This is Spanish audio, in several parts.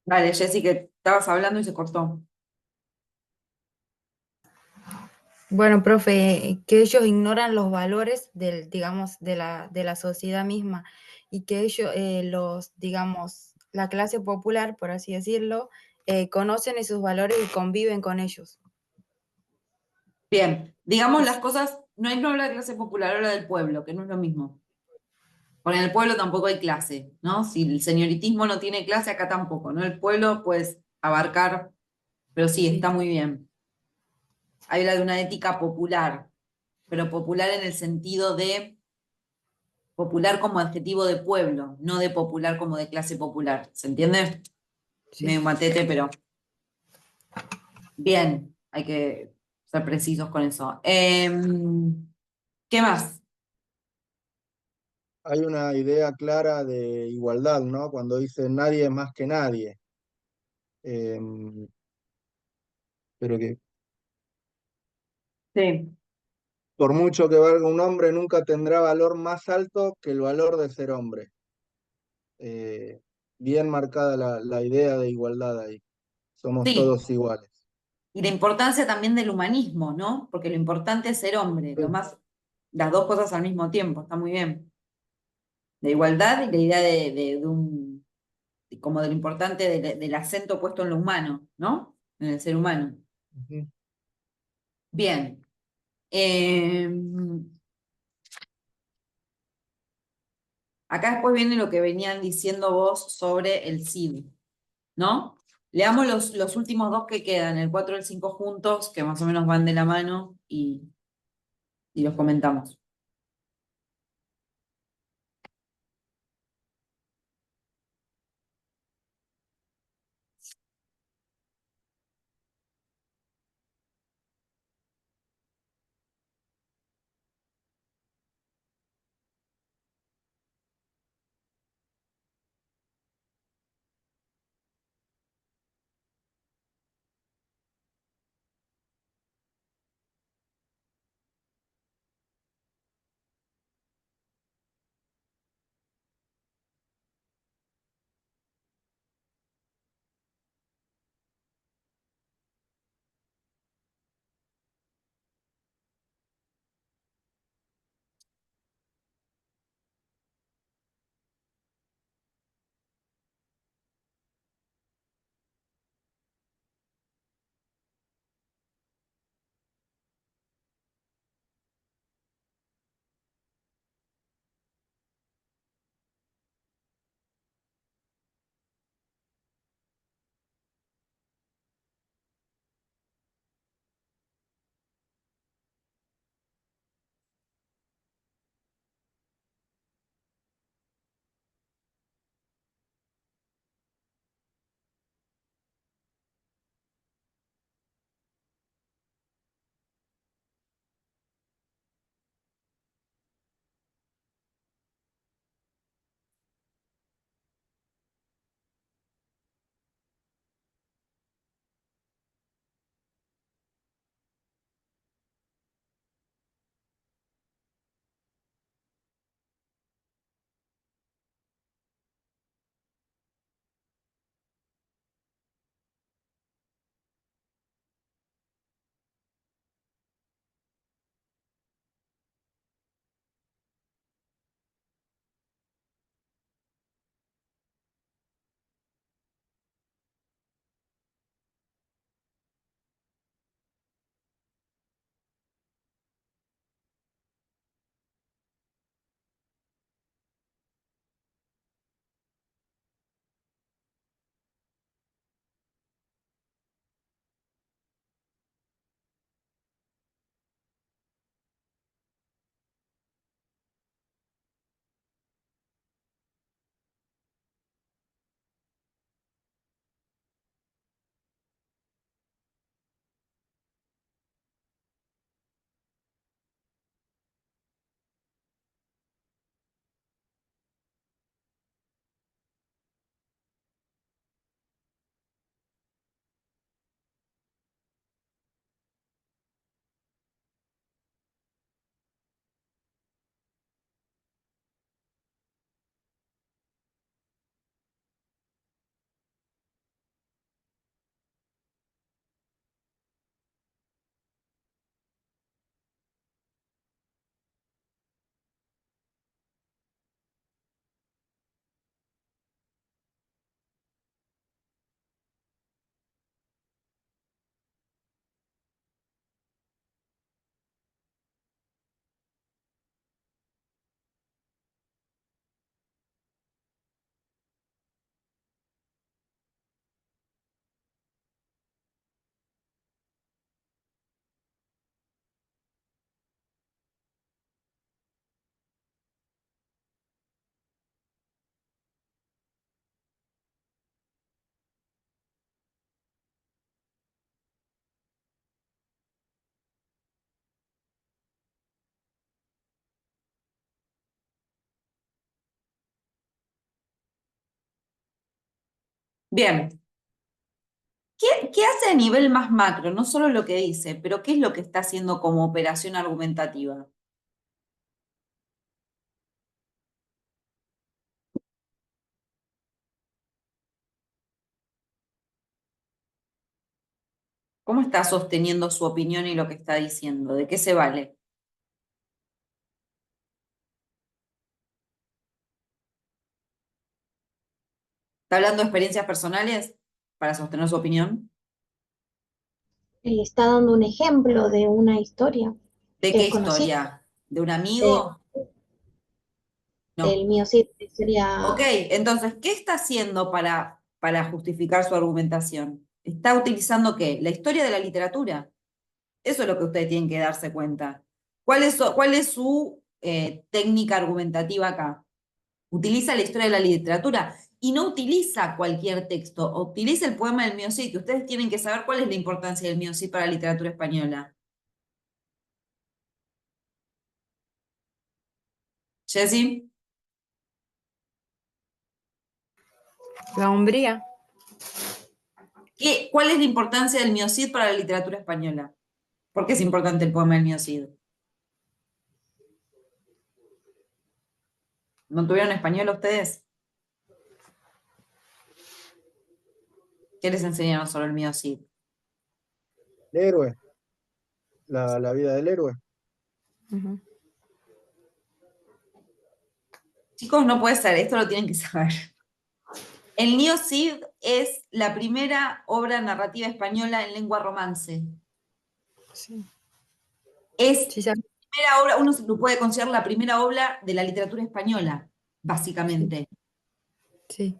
Vale, Jessy, que estabas hablando y se cortó. Bueno, profe, que ellos ignoran los valores del, digamos, de la sociedad misma y que ellos, digamos, la clase popular, por así decirlo, conocen esos valores y conviven con ellos. Bien, digamos las Es- cosas, no habla de clase popular, habla del pueblo, que no es lo mismo. Porque en el pueblo tampoco hay clase, ¿no? Si el señoritismo no tiene clase, acá tampoco, ¿no? El pueblo, pues, abarcar, pero sí, está sí, muy bien. Habla de una ética popular, pero popular en el sentido de popular como adjetivo de pueblo, no de popular como de clase popular. ¿Se entiende? sí. Medio matete, pero bien, hay que ser precisos con eso. ¿Qué más? Hay una idea clara de igualdad, ¿no? Cuando dice nadie es más que nadie. Eh, pero que Sí. por mucho que valga un hombre, nunca tendrá valor más alto que el valor de ser hombre. Eh, Bien marcada la idea de igualdad ahí. Somos Sí, todos iguales. y la importancia también del humanismo, ¿no? Porque lo importante es ser hombre, lo Sí, más, las dos cosas al mismo tiempo, está muy bien. La igualdad y la idea de un, como de lo importante del acento puesto en lo humano, ¿no? En el ser humano. ujú. Bien. Eh, Acá después viene lo que venían diciendo vos sobre el CID, ¿no? Leamos los últimos dos que quedan, el 4 y el 5 juntos, que más o menos van de la mano, y los comentamos. Bien. ¿Qué hace a nivel más macro? No solo lo que dice, pero ¿qué es lo que está haciendo como operación argumentativa? ¿Cómo está sosteniendo su opinión y lo que está diciendo? ¿De qué se vale? ¿Está hablando de experiencias personales para sostener su opinión? Está dando un ejemplo de una historia ¿De que qué es conocida, historia? ¿De un de- amigo? del No. mío sí, que Ok, sería, entonces, ¿qué está haciendo para justificar su argumentación? ¿Está utilizando qué? La historia de la literatura. Eso es lo que ustedes tienen que darse cuenta. ¿Cuál es su técnica argumentativa acá? Utiliza la historia de la literatura y no utiliza cualquier texto, utiliza el poema del Mío Cid, que ustedes tienen que saber cuál es la importancia del Mío Cid para la literatura española. Jessy, La hombría. ¿cuál es la importancia del Mío Cid para la literatura española? ¿Por qué es importante el poema del Mío Cid? ¿No tuvieron español ustedes? ¿Qué les enseñaron sobre el Mío Cid? El héroe, la vida del héroe. Ujú. Chicos, no puede ser, esto lo tienen que saber. El Mío Cid es la primera obra narrativa española en lengua romance. Sí. Es Sí, la primera obra, uno lo puede considerar la primera obra de la literatura española, sí, básicamente. sí.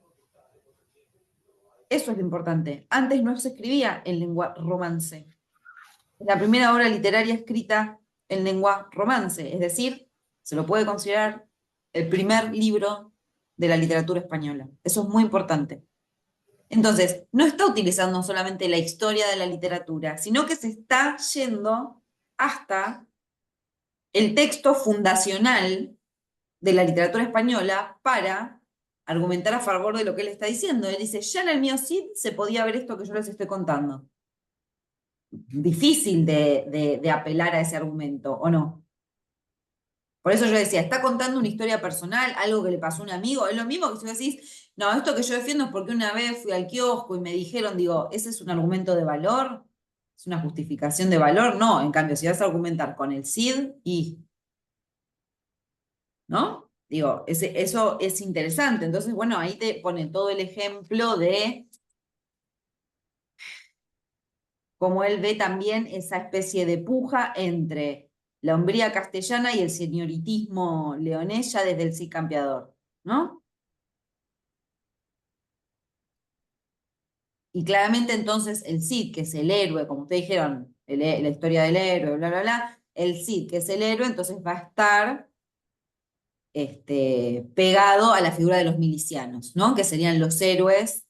Eso es lo importante. Antes no se escribía en lengua romance. La primera obra literaria escrita en lengua romance, es decir, se lo puede considerar el primer libro de la literatura española. Eso es muy importante. Entonces, no está utilizando solamente la historia de la literatura, sino que se está yendo hasta el texto fundacional de la literatura española para argumentar a favor de lo que él está diciendo. Él dice, ya en el Mío Cid se podía ver esto que yo les estoy contando. Difícil de apelar a ese argumento, ¿o no? Por eso yo decía, está contando una historia personal, algo que le pasó a un amigo. Es lo mismo que si vos decís, no, esto que yo defiendo es porque una vez fui al kiosco y me dijeron, digo, ¿ese es un argumento de valor? ¿Es una justificación de valor? No, en cambio, si vas a argumentar con el CID ¿no? Digo, eso es interesante. Entonces, bueno, ahí te pone todo el ejemplo de cómo él ve también esa especie de puja entre la hombría castellana y el señoritismo leonés ya desde el Cid Campeador, ¿no? Y claramente entonces el Cid, que es el héroe, como ustedes dijeron, la historia del héroe, bla, bla, bla, el Cid, que es el héroe, entonces va a estar pegado a la figura de los milicianos, ¿no? Que serían los héroes,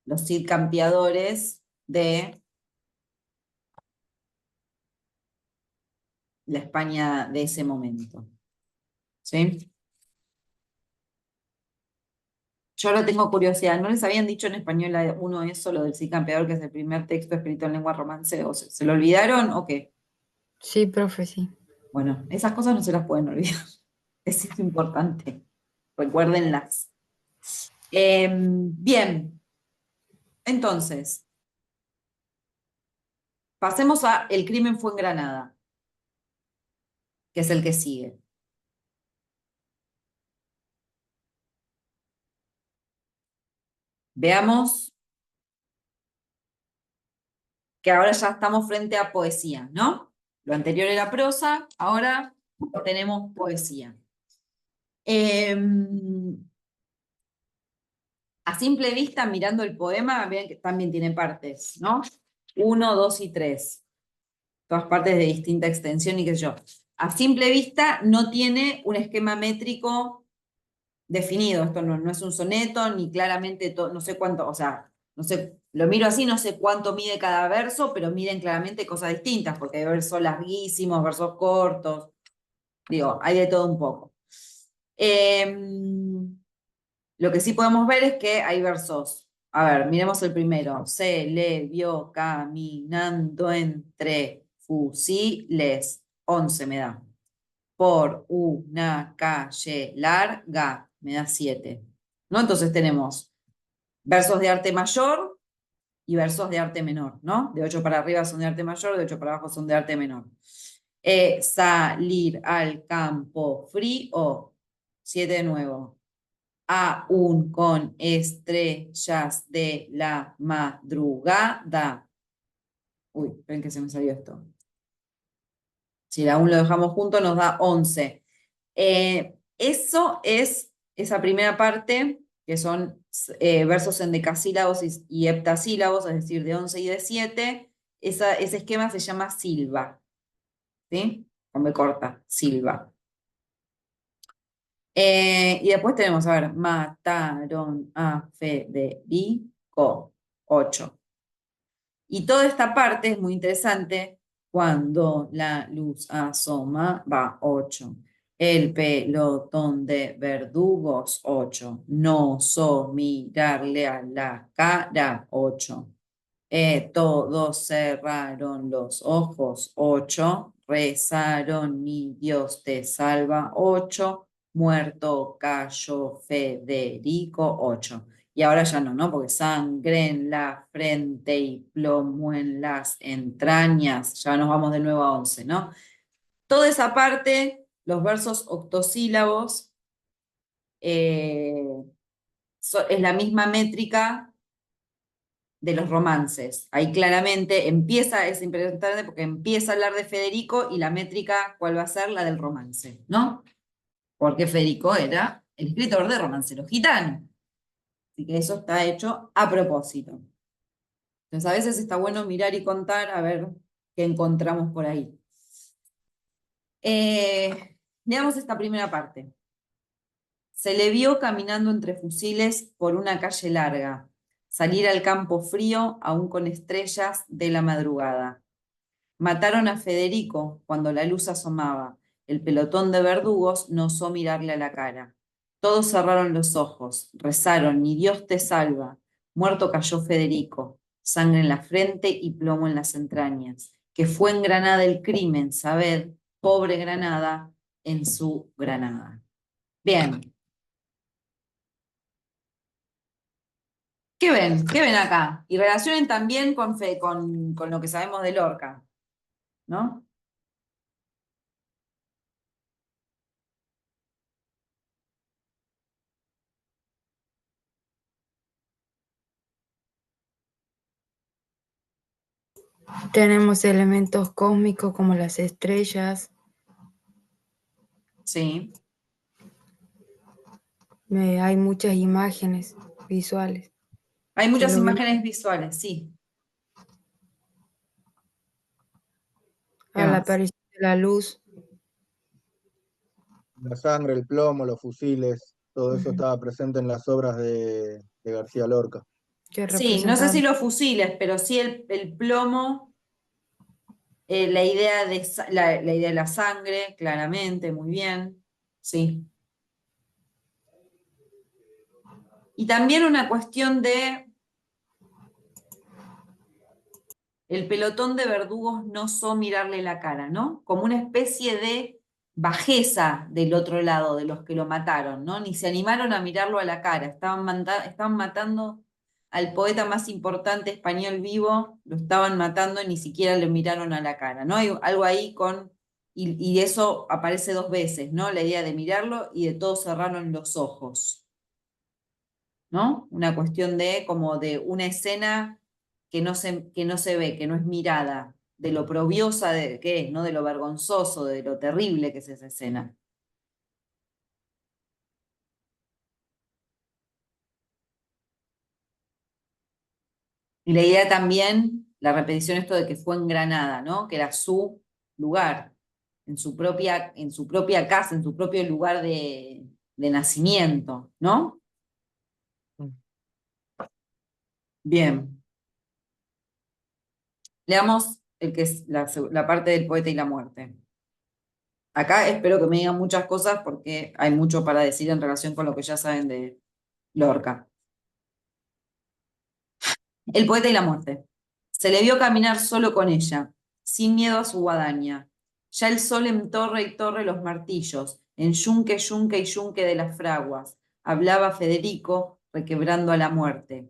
los Cid campeadores de la España de ese momento. ¿Sí? Yo ahora tengo curiosidad, ¿no les habían dicho en español a uno eso, lo del Cid Campeador, que es el primer texto escrito en lengua romance? ¿O se lo olvidaron o qué? Sí, profe, sí. Bueno, esas cosas no se las pueden olvidar. Es importante. Recuérdenlas. Bien, entonces, pasemos a El crimen fue en Granada, que es el que sigue. Veamos que ahora ya estamos frente a poesía, ¿no? Lo anterior era prosa, ahora tenemos poesía. A simple vista, mirando el poema, vean que también tiene partes, ¿no? 1, 2 y 3. Todas partes de distinta extensión y qué sé yo. A simple vista no tiene un esquema métrico definido. Esto no es un soneto, ni claramente, no sé cuánto, o sea, no sé, lo miro así, no sé cuánto mide cada verso, pero miden claramente cosas distintas, porque hay versos larguísimos, versos cortos. Digo, hay de todo un poco. Lo que sí podemos ver es que hay versos A ver, miremos el primero. Se le vio caminando entre fusiles. 11 me da. Por una calle larga, me da 7. ¿No? Entonces tenemos versos de arte mayor y versos de arte menor, ¿no? De 8 para arriba son de arte mayor, de 8 para abajo son de arte menor. Salir al campo frío, 7 de nuevo. Aún con estrellas de la madrugada. Uy, esperen que se me salió esto. Si el aún lo dejamos junto nos da 11. Eso es esa primera parte, que son versos endecasílabos y heptasílabos, es decir, de 11 y de 7. Ese esquema se llama silva. ¿Sí? Con B corta, silva. Y después tenemos, a ver, mataron a Federico, 8. Y toda esta parte es muy interesante. Cuando la luz asoma, va 8. El pelotón de verdugos, 8. No oso mirarle a la cara, 8. Todos cerraron los ojos, 8. Rezaron, mi Dios te salva, 8. Muerto cayó Federico, 8. Y ahora ya no, ¿no? Porque sangre en la frente y plomo en las entrañas. Ya nos vamos de nuevo a 11, ¿no? Toda esa parte, los versos octosílabos, es la misma métrica de los romances. Ahí claramente empieza, es importante porque empieza a hablar de Federico y la métrica, ¿cuál va a ser? La del romance, ¿no? Porque Federico era el escritor de Romanceros Gitanos. Así que eso está hecho a propósito. Entonces a veces está bueno mirar y contar a ver qué encontramos por ahí. Veamos esta primera parte. Se le vio caminando entre fusiles por una calle larga, salir al campo frío aún con estrellas de la madrugada. Mataron a Federico cuando la luz asomaba. El pelotón de verdugos no osó mirarle a la cara. Todos cerraron los ojos, rezaron, ni Dios te salva. Muerto cayó Federico, sangre en la frente y plomo en las entrañas. Que fue en Granada el crimen, sabed, pobre Granada, en su Granada. Bien. ¿Qué ven? ¿Qué ven acá? Y relacionen también con lo que sabemos de Lorca, ¿no? Tenemos elementos cósmicos como las estrellas. Sí. Hay muchas imágenes visuales. Hay muchas lo vi. imágenes visuales, sí. ¿Qué A la más? aparición de la luz. La sangre, el plomo, los fusiles, todo eso Ujú. estaba presente en las obras de García Lorca. Que Sí, no sé representaban. si los fusiles, pero sí el plomo, la idea la idea de la sangre, claramente, muy bien. Sí. Y también una cuestión de el pelotón de verdugos no osó mirarle la cara, ¿no? Como una especie de bajeza del otro lado, de los que lo mataron, ¿no? Ni se animaron a mirarlo a la cara. Estaban matando al poeta más importante español vivo, lo estaban matando y ni siquiera le miraron a la cara, ¿no? Hay algo ahí y eso aparece 2 veces, ¿no? La idea de mirarlo y de todos cerraron los ojos, ¿no? Una cuestión de como de una escena que no se ve, que no es mirada, de lo probiosa que es, ¿no? De lo vergonzoso, de lo terrible que es esa escena. Y la idea también, la repetición esto de que fue en Granada, ¿no? Que era su lugar, en su propia casa, en su propio lugar de nacimiento, ¿no? Bien. Leamos el que es la parte del poeta y la muerte. Acá espero que me digan muchas cosas porque hay mucho para decir en relación con lo que ya saben de Lorca. El poeta y la muerte. Se le vio caminar solo con ella, sin miedo a su guadaña. Ya el sol entorre y torre los martillos, en yunque, yunque y yunque de las fraguas. Hablaba Federico, requebrando a la muerte.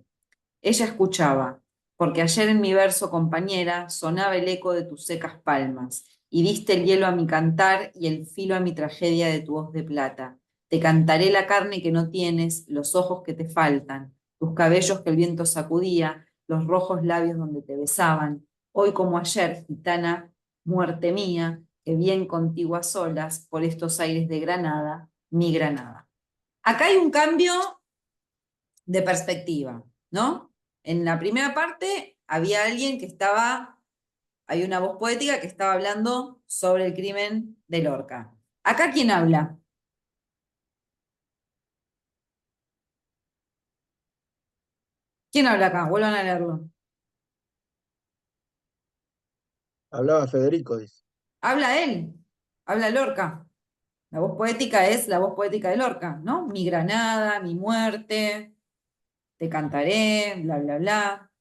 Ella escuchaba, porque ayer en mi verso, compañera, sonaba el eco de tus secas palmas, y diste el hielo a mi cantar y el filo a mi tragedia de tu voz de plata. Te cantaré la carne que no tienes, los ojos que te faltan, tus cabellos que el viento sacudía, los rojos labios donde te besaban. Hoy como ayer, gitana, muerte mía, que bien contigo a solas, por estos aires de Granada, mi Granada. Acá hay un cambio de perspectiva, ¿no? En la primera parte había alguien que estaba, hay una voz poética que estaba hablando sobre el crimen de Lorca. ¿Acá quién habla? ¿Quién habla acá? Vuelvan a leerlo. Hablaba Federico, dice. Habla él, habla Lorca. La voz poética es la voz poética de Lorca, ¿no? Mi Granada, mi muerte, te cantaré, bla, bla, bla.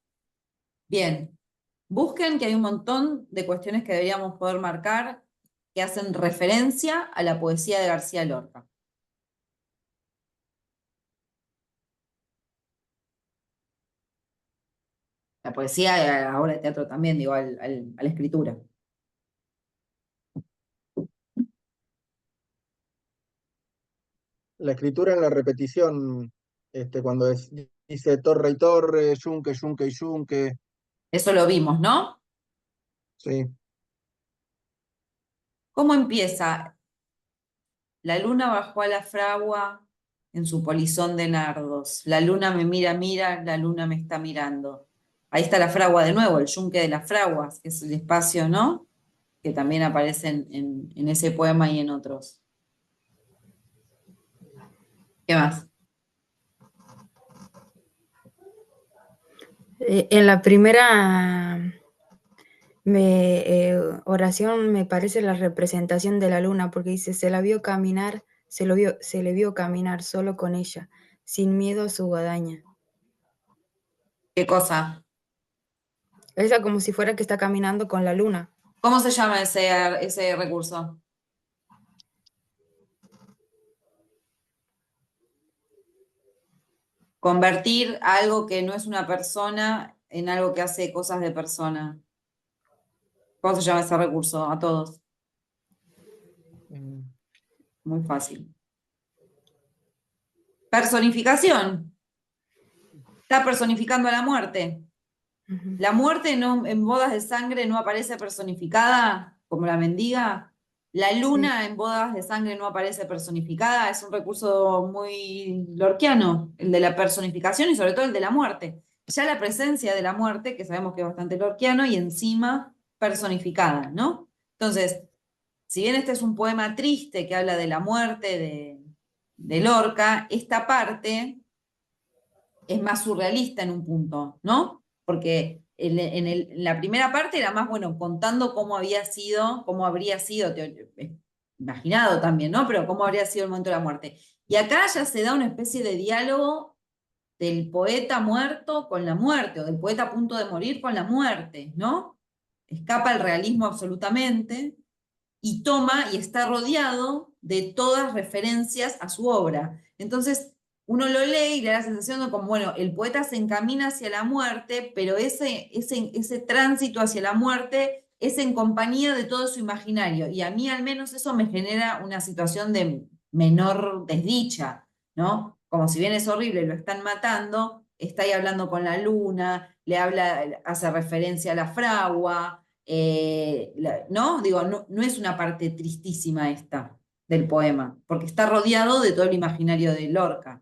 Bien, busquen que hay un montón de cuestiones que deberíamos poder marcar que hacen referencia a la poesía de García Lorca. La poesía y a la obra de teatro también, digo, a la escritura. La escritura en la repetición, cuando dice torre y torre, yunque, yunque y yunque, Eso lo vimos, ¿no? sí. ¿Cómo empieza? La luna bajó a la fragua en su polizón de nardos. La luna me mira, mira, la luna me está mirando. Ahí está la fragua de nuevo, el yunque de las fraguas, que es el espacio, ¿no? Que también aparece en ese poema y en otros. ¿Qué más? En la primera oración me parece la representación de la luna, porque dice, se la vio caminar, se le vio caminar solo con ella, sin miedo a su guadaña. ¿Qué cosa? Esa como si fuera que está caminando con la luna. ¿Cómo se llama ese recurso? Convertir algo que no es una persona en algo que hace cosas de persona. ¿Cómo se llama ese recurso? A todos. Mm. Muy fácil. Personificación. Está personificando a la muerte. Ujú. La muerte no, en bodas de sangre no aparece personificada como la mendiga. La Sí. luna en bodas de sangre no aparece personificada. Es un recurso muy lorquiano, el de la personificación y sobre todo el de la muerte. Ya la presencia de la muerte, que sabemos que es bastante lorquiano, y encima personificada, ¿no? Entonces, si bien este es un poema triste que habla de la muerte de Lorca, esta parte es más surrealista en un punto, ¿no? Porque en la primera parte era más, bueno, contando cómo había sido, cómo habría sido, imaginado también, ¿no? Pero cómo habría sido el momento de la muerte. Y acá ya se da una especie de diálogo del poeta muerto con la muerte, o del poeta a punto de morir con la muerte, ¿no? Escapa el realismo absolutamente y toma y está rodeado de todas referencias a su obra. Entonces, uno lo lee y le da la sensación de como, bueno, el poeta se encamina hacia la muerte, pero ese tránsito hacia la muerte es en compañía de todo su imaginario. Y a mí al menos eso me genera una situación de menor desdicha, ¿no? Como si bien es horrible, lo están matando, está ahí hablando con la luna, le habla, hace referencia a la fragua, ¿no? Digo, no, no es una parte tristísima esta del poema, porque está rodeado de todo el imaginario de Lorca.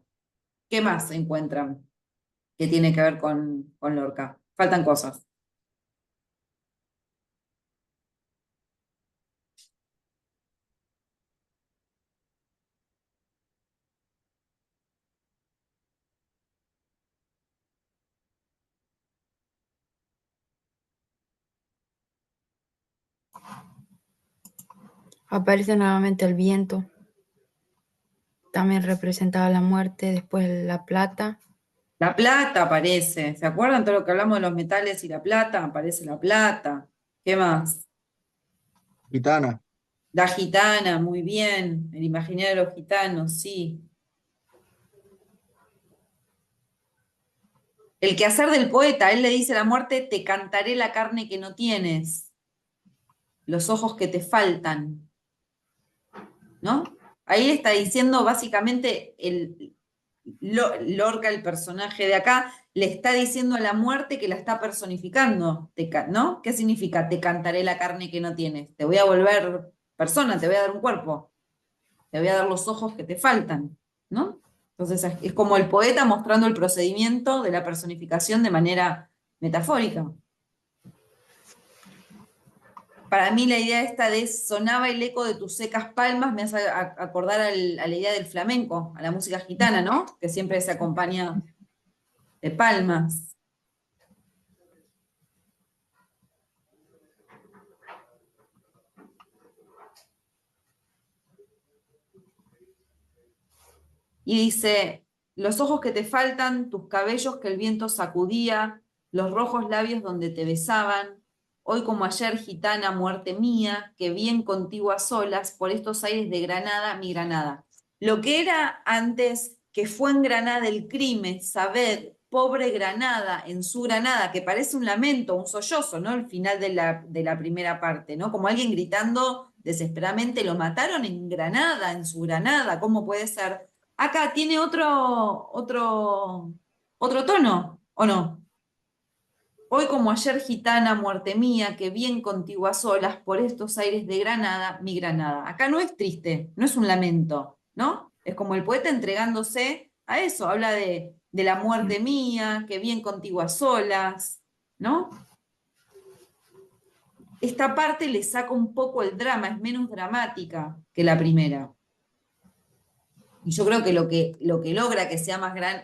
¿Qué más encuentran que tiene que ver con Lorca? Faltan cosas. Aparece nuevamente el viento, también representaba la muerte, después la plata, La plata aparece. ¿Se acuerdan todo lo que hablamos de los metales y la plata? Aparece la plata. ¿Qué más? Gitana. La gitana, muy bien. El imaginario de los gitanos, sí. El quehacer del poeta, él le dice a la muerte, te cantaré la carne que no tienes, los ojos que te faltan, ¿no? Ahí está diciendo básicamente Lorca, el personaje de acá, le está diciendo a la muerte que la está personificando, ¿no? ¿Qué significa? Te cantaré la carne que no tienes, te voy a volver persona, te voy a dar un cuerpo, te voy a dar los ojos que te faltan, ¿no? Entonces es como el poeta mostrando el procedimiento de la personificación de manera metafórica. Para mí la idea esta de sonaba el eco de tus secas palmas me hace acordar a la idea del flamenco, a la música gitana, ¿no? Que siempre se acompaña de palmas. Y dice, los ojos que te faltan, tus cabellos que el viento sacudía, los rojos labios donde te besaban, hoy como ayer, gitana, muerte mía, que bien contigo a solas, por estos aires de Granada, mi Granada. Lo que era antes que fue en Granada el crimen, sabed, pobre Granada, en su Granada, que parece un lamento, un sollozo, ¿no? El final de la primera parte, ¿no? Como alguien gritando desesperadamente, lo mataron en Granada, en su Granada, ¿cómo puede ser? Acá tiene otro tono, ¿o no? Hoy como ayer gitana, muerte mía, que bien contigo a solas por estos aires de Granada, mi Granada. Acá no es triste, no es un lamento, ¿no? Es como el poeta entregándose a eso, habla de la muerte mía, que bien contigo a solas, ¿no? Esta parte le saca un poco el drama, es menos dramática que la primera. Y yo creo que lo que logra que sea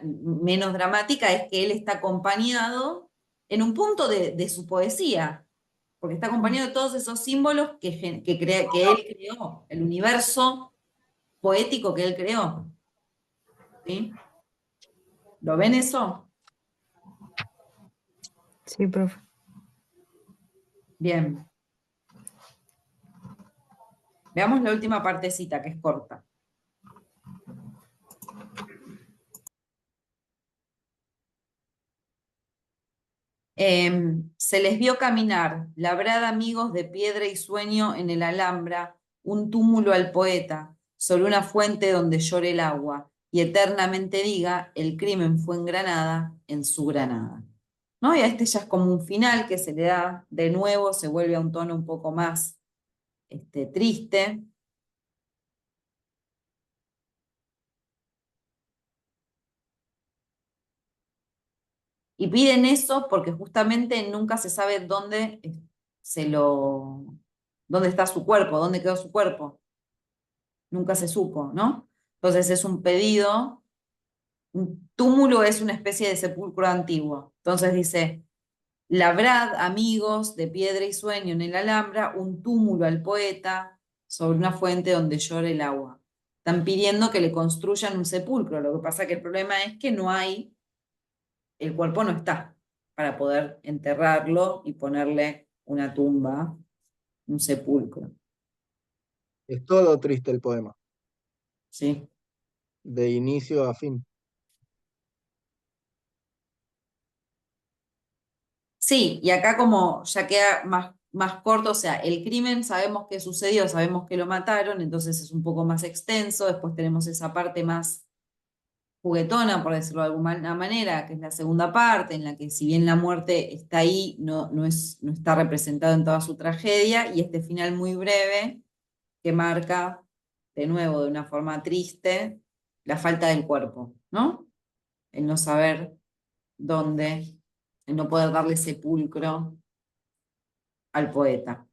menos dramática es que él está acompañado en un punto de su poesía, porque está acompañado de todos esos símbolos que él creó, el universo poético que él creó. ¿Sí? ¿Lo ven eso? Sí, profe. Bien. Veamos la última partecita, que es corta. Se les vio caminar, labrad amigos de piedra y sueño en el Alhambra, un túmulo al poeta, sobre una fuente donde llore el agua, y eternamente diga, el crimen fue en Granada, en su Granada. ¿No? Y a este ya es como un final que se le da de nuevo, se vuelve a un tono un poco más triste. Y piden eso porque justamente nunca se sabe dónde está su cuerpo, dónde quedó su cuerpo. Nunca se supo, ¿no? Entonces es un pedido, un túmulo es una especie de sepulcro antiguo. Entonces dice, labrad, amigos, de piedra y sueño en el Alhambra, un túmulo al poeta sobre una fuente donde llore el agua. Están pidiendo que le construyan un sepulcro. Lo que pasa que el problema es que no hay, el cuerpo no está para poder enterrarlo y ponerle una tumba, un sepulcro. Es todo triste el poema, ¿Sí? de inicio a fin. Sí, y acá como ya queda más corto, o sea, el crimen sabemos que sucedió, sabemos que lo mataron, entonces es un poco más extenso, después tenemos esa parte más juguetona, por decirlo de alguna manera, que es la segunda parte, en la que si bien la muerte está ahí, no está representado en toda su tragedia, y este final muy breve, que marca, de nuevo, de una forma triste, la falta del cuerpo, ¿no? El no saber dónde, el no poder darle sepulcro al poeta.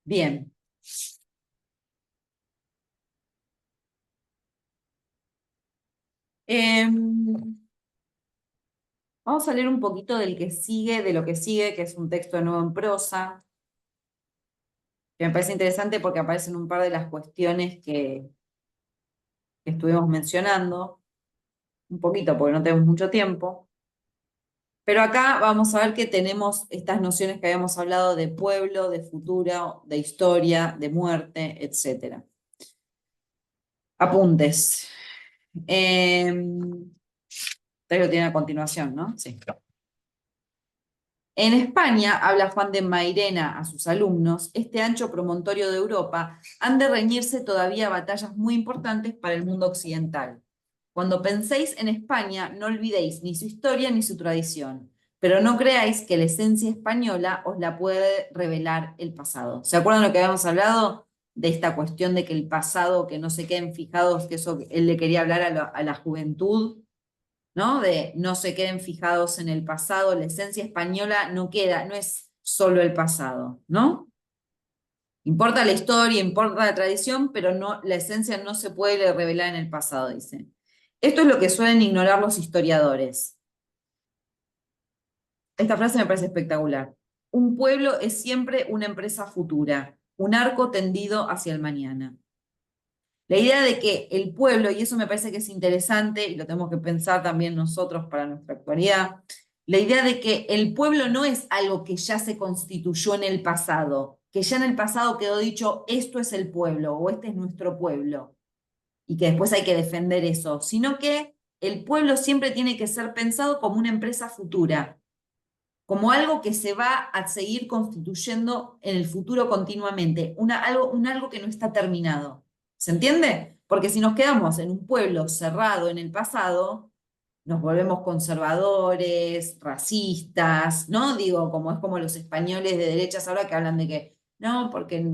Bien. Vamos a leer un poquito del que sigue, de lo que sigue, que es un texto de nuevo en prosa, que me parece interesante porque aparecen un par de las cuestiones que estuvimos mencionando, un poquito porque no tenemos mucho tiempo. Pero acá vamos a ver que tenemos estas nociones que habíamos hablado de pueblo, de futuro, de historia, de muerte, etc. Apuntes. Ustedes lo tienen a continuación, ¿no? Sí. En España, habla Juan de Mairena a sus alumnos, este ancho promontorio de Europa han de reñirse todavía batallas muy importantes para el mundo occidental. Cuando penséis en España, no olvidéis ni su historia ni su tradición, pero no creáis que la esencia española os la puede revelar el pasado. ¿Se acuerdan lo que habíamos hablado? De esta cuestión de que el pasado, que no se queden fijados, que eso él le quería hablar a la juventud, ¿no? De no se queden fijados en el pasado, la esencia española no queda, no es solo el pasado, ¿no? Importa la historia, importa la tradición, pero no, la esencia no se puede revelar en el pasado, dice. Esto es lo que suelen ignorar los historiadores. Esta frase me parece espectacular. Un pueblo es siempre una empresa futura, un arco tendido hacia el mañana. La idea de que el pueblo, y eso me parece que es interesante, y lo tenemos que pensar también nosotros para nuestra actualidad, la idea de que el pueblo no es algo que ya se constituyó en el pasado, que ya en el pasado quedó dicho, esto es el pueblo, o este es nuestro pueblo, y que después hay que defender eso, sino que el pueblo siempre tiene que ser pensado como una empresa futura, como algo que se va a seguir constituyendo en el futuro continuamente, algo que no está terminado. ¿Se entiende? Porque si nos quedamos en un pueblo cerrado en el pasado, nos volvemos conservadores, racistas, ¿no? Digo, como es como los españoles de derechas ahora que hablan de que, no, porque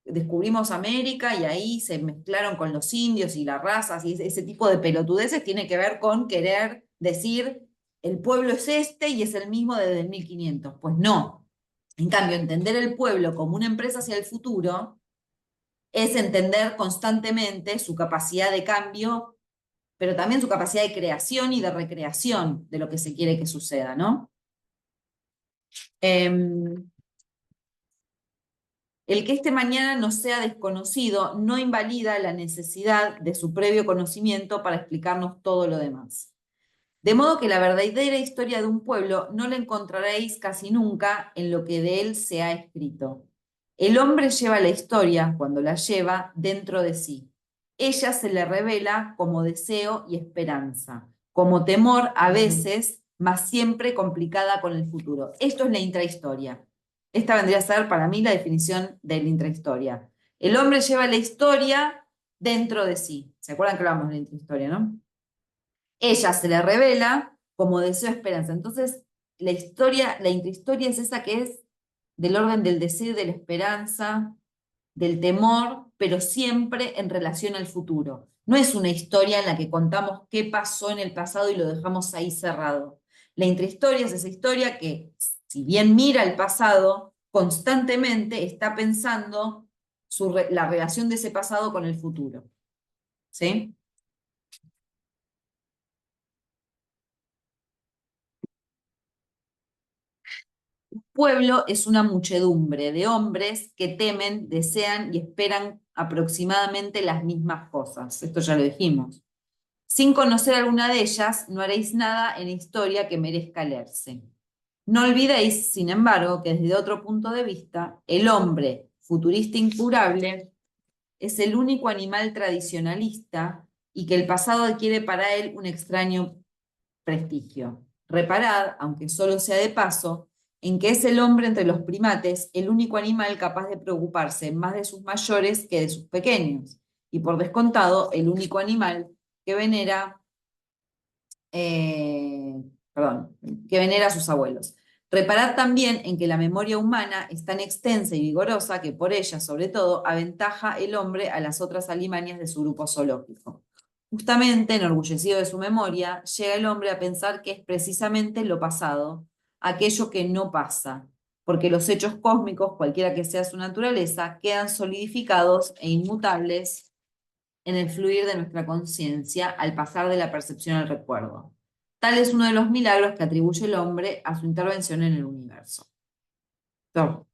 descubrimos América y ahí se mezclaron con los indios y las razas y ese tipo de pelotudeces tiene que ver con querer decir el pueblo es este y es el mismo desde el 1500. Pues no. En cambio, entender el pueblo como una empresa hacia el futuro es entender constantemente su capacidad de cambio, pero también su capacidad de creación y de recreación de lo que se quiere que suceda, ¿no? El que este mañana nos sea desconocido no invalida la necesidad de su previo conocimiento para explicarnos todo lo demás. De modo que la verdadera historia de un pueblo no la encontraréis casi nunca en lo que de él se ha escrito. El hombre lleva la historia, cuando la lleva, dentro de sí. Ella se le revela como deseo y esperanza, como temor a veces, mas siempre complicada con el futuro. Esto es la intrahistoria. Esta vendría a ser para mí la definición de la intrahistoria. El hombre lleva la historia dentro de sí. ¿Se acuerdan que hablamos de la intrahistoria, no? Ella se le revela como deseo esperanza. Entonces, la intrahistoria es esa que es del orden del deseo, de la esperanza, del temor, pero siempre en relación al futuro. No es una historia en la que contamos qué pasó en el pasado y lo dejamos ahí cerrado. La intrahistoria es esa historia que, si bien mira el pasado, constantemente está pensando la relación de ese pasado con el futuro. ¿Sí? Pueblo es una muchedumbre de hombres que temen, desean y esperan aproximadamente las mismas cosas. Esto ya lo dijimos. Sin conocer alguna de ellas, no haréis nada en historia que merezca leerse. No olvidéis, sin embargo, que desde otro punto de vista, el hombre futurista incurable es el único animal tradicionalista y que el pasado adquiere para él un extraño prestigio. Reparad, aunque solo sea de paso, en que es el hombre entre los primates el único animal capaz de preocuparse más de sus mayores que de sus pequeños, y por descontado, el único animal que venera, que venera a sus abuelos. Reparad también en que la memoria humana es tan extensa y vigorosa que por ella, sobre todo, aventaja el hombre a las otras alimañas de su grupo zoológico. Justamente, enorgullecido de su memoria, llega el hombre a pensar que es precisamente lo pasado, aquello que no pasa, porque los hechos cósmicos, cualquiera que sea su naturaleza, quedan solidificados e inmutables en el fluir de nuestra conciencia al pasar de la percepción al recuerdo. Tal es uno de los milagros que atribuye el hombre a su intervención en el universo. So,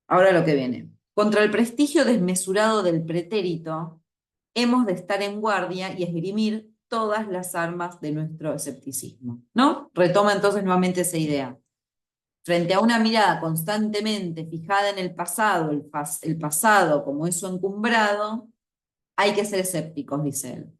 ahora lo que viene. Contra el prestigio desmesurado del pretérito, hemos de estar en guardia y esgrimir todas las armas de nuestro escepticismo, ¿no? Retoma entonces nuevamente esa idea. Frente a una mirada constantemente fijada en el pasado, el pasado como eso encumbrado, hay que ser escépticos, dice él.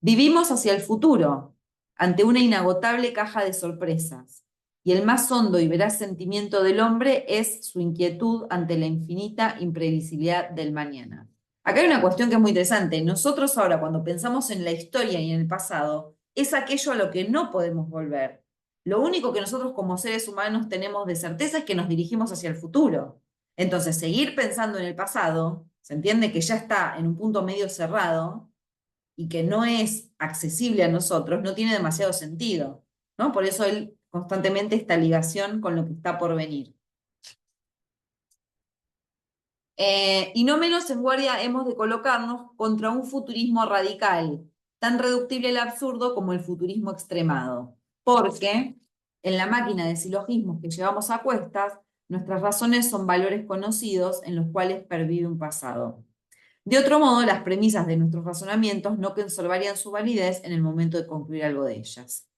Vivimos hacia el futuro, ante una inagotable caja de sorpresas, y el más hondo y veraz sentimiento del hombre es su inquietud ante la infinita imprevisibilidad del mañana. Acá hay una cuestión que es muy interesante. Nosotros ahora, cuando pensamos en la historia y en el pasado, es aquello a lo que no podemos volver. Lo único que nosotros como seres humanos tenemos de certeza es que nos dirigimos hacia el futuro. Entonces, seguir pensando en el pasado, se entiende que ya está en un punto medio cerrado, y que no es accesible a nosotros, no tiene demasiado sentido, ¿no? Por eso él constantemente esta ligación con lo que está por venir. Y no menos en guardia hemos de colocarnos contra un futurismo radical, tan reductible al absurdo como el futurismo extremado, porque en la máquina de silogismos que llevamos a cuestas, nuestras razones son valores conocidos en los cuales pervive un pasado. De otro modo, las premisas de nuestros razonamientos no conservarían su validez en el momento de concluir algo de ellas.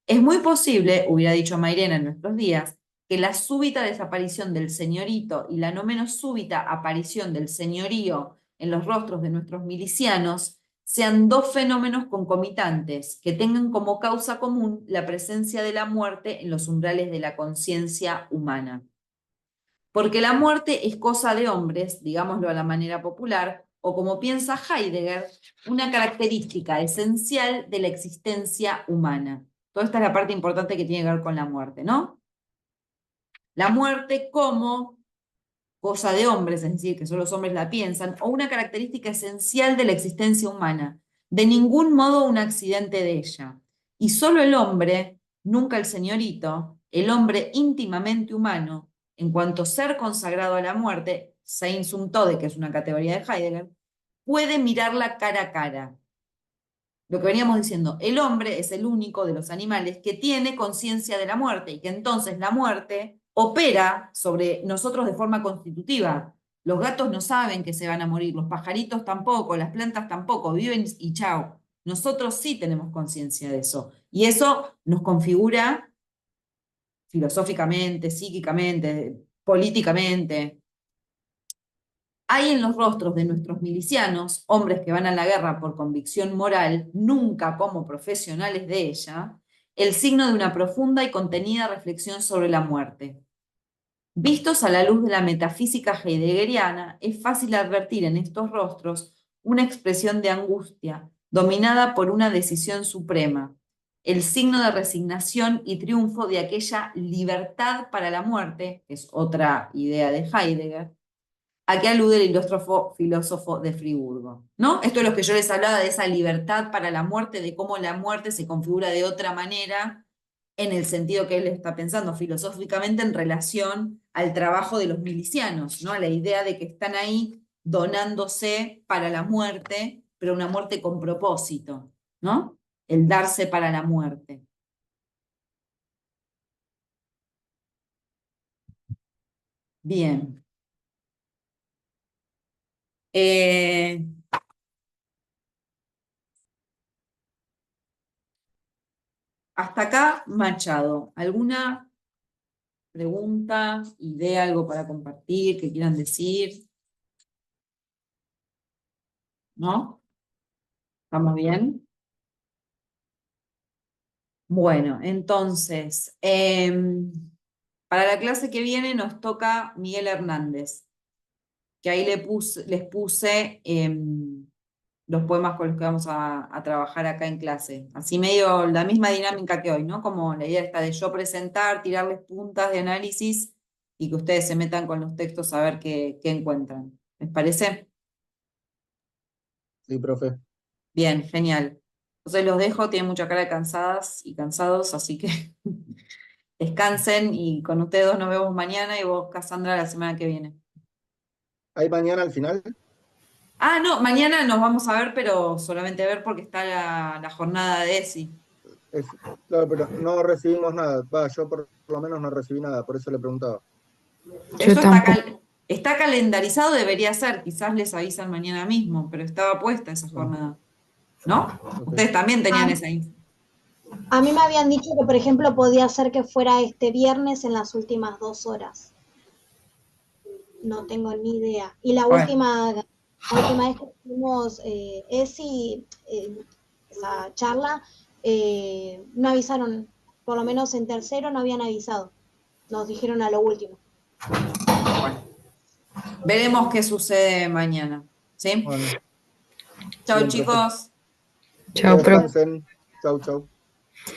Es muy posible, hubiera dicho Mairena en nuestros días, que la súbita desaparición del señorito y la no menos súbita aparición del señorío en los rostros de nuestros milicianos sean dos fenómenos concomitantes que tengan como causa común la presencia de la muerte en los umbrales de la conciencia humana. Porque la muerte es cosa de hombres, digámoslo a la manera popular, o como piensa Heidegger, una característica esencial de la existencia humana. Toda esta es la parte importante que tiene que ver con la muerte, ¿no? La muerte como cosa de hombres, es decir, que solo los hombres la piensan, o una característica esencial de la existencia humana, de ningún modo un accidente de ella. Y solo el hombre, nunca el señorito, el hombre íntimamente humano, en cuanto ser consagrado a la muerte, sein sum tode, que es una categoría de Heidegger, puede mirarla cara a cara. Lo que veníamos diciendo, el hombre es el único de los animales que tiene conciencia de la muerte y que entonces la muerte opera sobre nosotros de forma constitutiva. Los gatos no saben que se van a morir, los pajaritos tampoco, las plantas tampoco, viven y chao. Nosotros sí tenemos conciencia de eso. Y eso nos configura filosóficamente, psíquicamente, políticamente. Hay en los rostros de nuestros milicianos, hombres que van a la guerra por convicción moral, nunca como profesionales de ella, el signo de una profunda y contenida reflexión sobre la muerte. Vistos a la luz de la metafísica heideggeriana, es fácil advertir en estos rostros una expresión de angustia, dominada por una decisión suprema, el signo de resignación y triunfo de aquella libertad para la muerte, que es otra idea de Heidegger, a qué alude el ilósofo filósofo de Friburgo, ¿no? Esto es lo que yo les hablaba de esa libertad para la muerte, de cómo la muerte se configura de otra manera en el sentido que él está pensando filosóficamente en relación al trabajo de los milicianos, ¿no? A la idea de que están ahí donándose para la muerte, pero una muerte con propósito, ¿no? El darse para la muerte. Bien. Hasta acá, Machado. ¿Alguna pregunta, idea, algo para compartir, que quieran decir? ¿No? ¿Estamos bien? Bueno, entonces, para la clase que viene nos toca Miguel Hernández, que ahí les puse los poemas con los que vamos a trabajar acá en clase. Así medio la misma dinámica que hoy, ¿no? Como la idea está de yo presentar, tirarles puntas de análisis y que ustedes se metan con los textos a ver qué encuentran. ¿Les parece? Sí, profe. Bien, genial. Entonces los dejo, tienen mucha cara de cansadas y cansados, así que descansen y con ustedes dos nos vemos mañana y vos, Cassandra, la semana que viene. ¿Hay mañana al final? Ah, no, mañana nos vamos a ver, pero solamente a ver porque está la jornada de ESI. Claro, pero no recibimos nada. Va, yo por lo menos no recibí nada, por eso le preguntaba. Yo Eso está tampoco. acá, Está calendarizado, debería ser, quizás les avisan mañana mismo, pero estaba puesta esa jornada, ¿no? Ok. Ustedes también tenían Ah. esa info. A mí me habían dicho que, por ejemplo, podía ser que fuera este viernes en las últimas 2 horas. No tengo ni idea. Y la Bueno. última vez que tuvimos esa charla, no avisaron, por lo menos en tercero no habían avisado. Nos dijeron a lo último. Veremos qué sucede mañana. ¿Sí? Bueno, Chao, bien, profe. chicos. Chao, profe. Descansen. Chau, chau.